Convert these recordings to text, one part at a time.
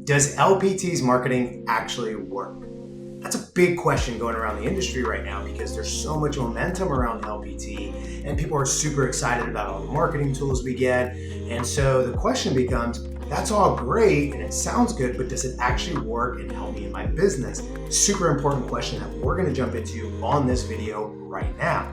Does LPT's marketing actually work? That's a big question going around the industry right now because there's so much momentum around LPT and people are super excited about all the marketing tools we get. And so the question becomes, that's all great and it sounds good, but does it actually work and help me in my business? Super important question that we're going to jump into on this video right now.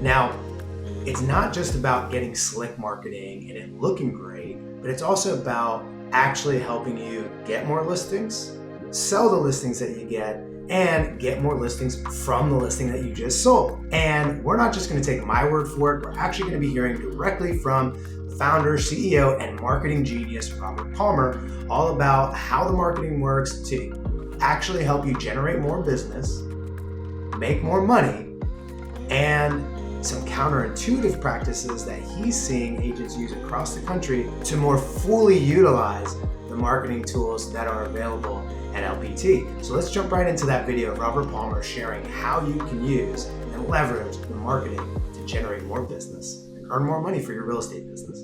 Now, it's not just about getting slick marketing and it looking great, but it's also about actually helping you get more listings, sell the listings that you get, and get more listings from the listing that you just sold. And we're not just going to take my word for it. We're actually going to be hearing directly from founder, CEO, and marketing genius, Robert Palmer, all about how the marketing works to actually help you generate more business, make more money, and some counterintuitive practices that he's seeing agents use across the country to more fully utilize the marketing tools that are available at LPT. So let's jump right into that video of Robert Palmer sharing how you can use and leverage the marketing to generate more business and earn more money for your real estate business.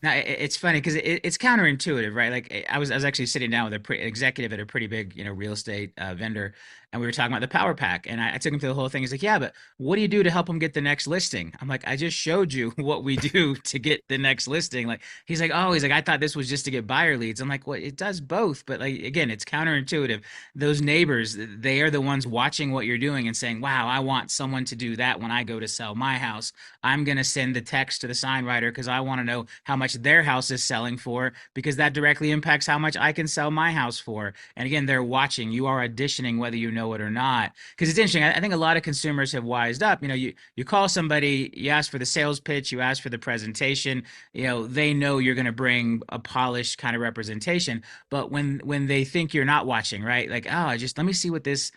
Now it's funny because it's counterintuitive, right? Like I was actually sitting down with an executive at a pretty big, real estate vendor, and we were talking about the power pack, and I took him through the whole thing. He's like, "Yeah, but what do you do to help him get the next listing?" I'm like, "I just showed you what we do to get the next listing." Like he's like, "I thought this was just to get buyer leads." I'm like, "Well, it does both, but like again, it's counterintuitive. Those neighbors, they are the ones watching what you're doing and saying, 'Wow, I want someone to do that when I go to sell my house.' I'm gonna send the text to the sign writer because I want to know how much their house is selling for, because that directly impacts how much I can sell my house for." And again, they're watching. You are auditioning whether you know it or not. Because it's interesting. I think a lot of consumers have wised up. You call somebody, you ask for the sales pitch, you ask for the presentation. They know you're going to bring a polished kind of representation. But when they think you're not watching, right? Like, oh, let me see what this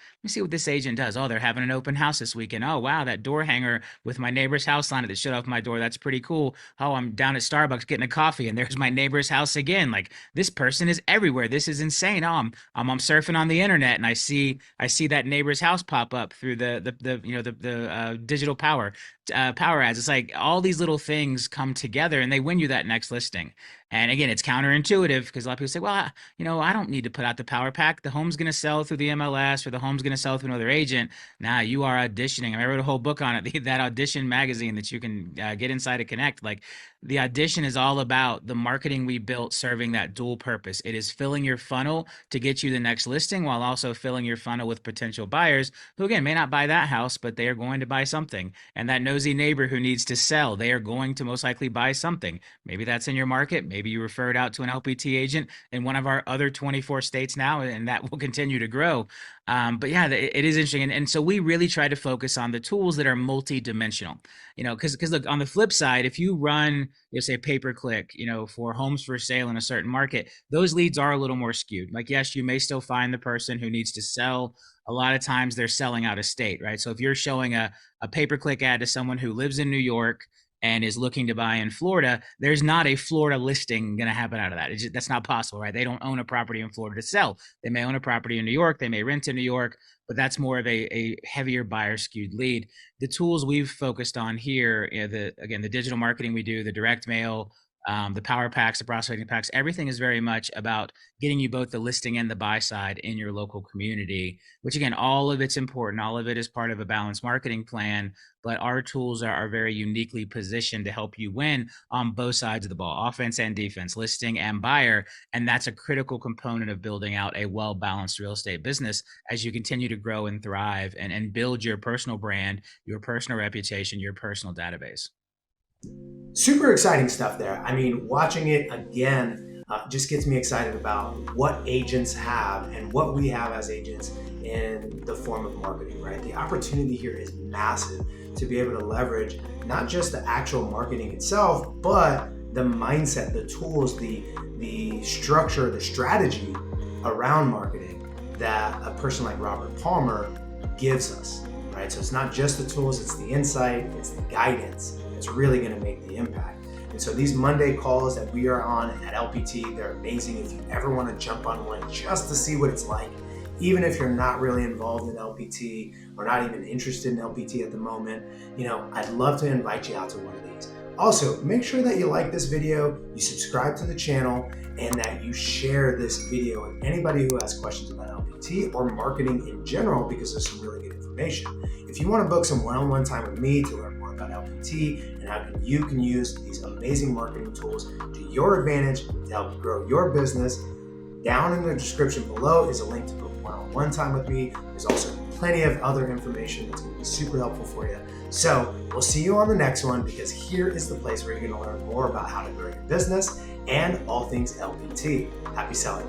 agent does. Oh, they're having an open house this weekend. Oh, wow, that door hanger with my neighbor's house on it that shut off my door. That's pretty cool. Oh, I'm down at Starbucks getting a coffee and there's my neighbor's house again. Like, this person is everywhere. This is insane. Oh, I'm surfing on the internet and I see that neighbor's house pop up through the digital power ads. It's like all these little things come together and they win you that next listing. And again, it's counterintuitive because a lot of people say, well, I don't need to put out the power pack. The home's going to sell through the MLS or the home's going to sell through another agent. Nah, you are auditioning. I wrote a whole book on it, that audition magazine that you can get inside to Connect. Like, the audition is all about the marketing we built serving that dual purpose. It is filling your funnel to get you the next listing while also filling your funnel with potential buyers who, again, may not buy that house, but they are going to buy something. And that nosy neighbor who needs to sell, they are going to most likely buy something. Maybe that's in your market. Maybe you refer it out to an LPT agent in one of our other 24 states now, and that will continue to grow. But yeah, it is interesting. And so we really try to focus on the tools that are multi-dimensional, because look, on the flip side, if you run, say pay-per-click, for homes for sale in a certain market, those leads are a little more skewed. Like, yes, you may still find the person who needs to sell. A lot of times they're selling out of state, right? So if you're showing a pay-per-click ad to someone who lives in New York and is looking to buy in Florida, there's not a Florida listing going to happen out of that. That's not possible, right? They don't own a property in Florida to sell. They may own a property in New York. They may rent in New York, but that's more of a heavier buyer skewed lead. The tools we've focused on here, the digital marketing we do, the direct mail, the power packs, the prospecting packs, everything is very much about getting you both the listing and the buy side in your local community, which again, all of it's important. All of it is part of a balanced marketing plan, but our tools are very uniquely positioned to help you win on both sides of the ball, offense and defense, listing and buyer. And that's a critical component of building out a well-balanced real estate business as you continue to grow and thrive and build your personal brand, your personal reputation, your personal database. Super exciting stuff there. I mean, watching it again just gets me excited about what agents have and what we have as agents in the form of marketing, right? The opportunity here is massive to be able to leverage not just the actual marketing itself, but the mindset, the tools, the structure, the strategy around marketing that a person like Robert Palmer gives us, right? So it's not just the tools, it's the insight, it's the guidance. It's really going to make the impact. And And so these Monday calls that we are on at LPT, they're amazing. If you ever want to jump on one just to see what it's like, even if you're not really involved in LPT or not even interested in LPT at the moment, I'd love to invite you out to one of these. Also, make sure that you like this video, you subscribe to the channel, and that you share this video with anybody who has questions about LPT or marketing in general, because there's some really good information. If you want to book some one-on-one time with me to learn more about LPT and how you can use these amazing marketing tools to your advantage to help grow your business, down in the description below is a link to book one-on-one time with me. There's also plenty of other information that's going to be super helpful for you. So we'll see you on the next one, because here is the place where you're going to learn more about how to grow your business and all things LPT. Happy selling.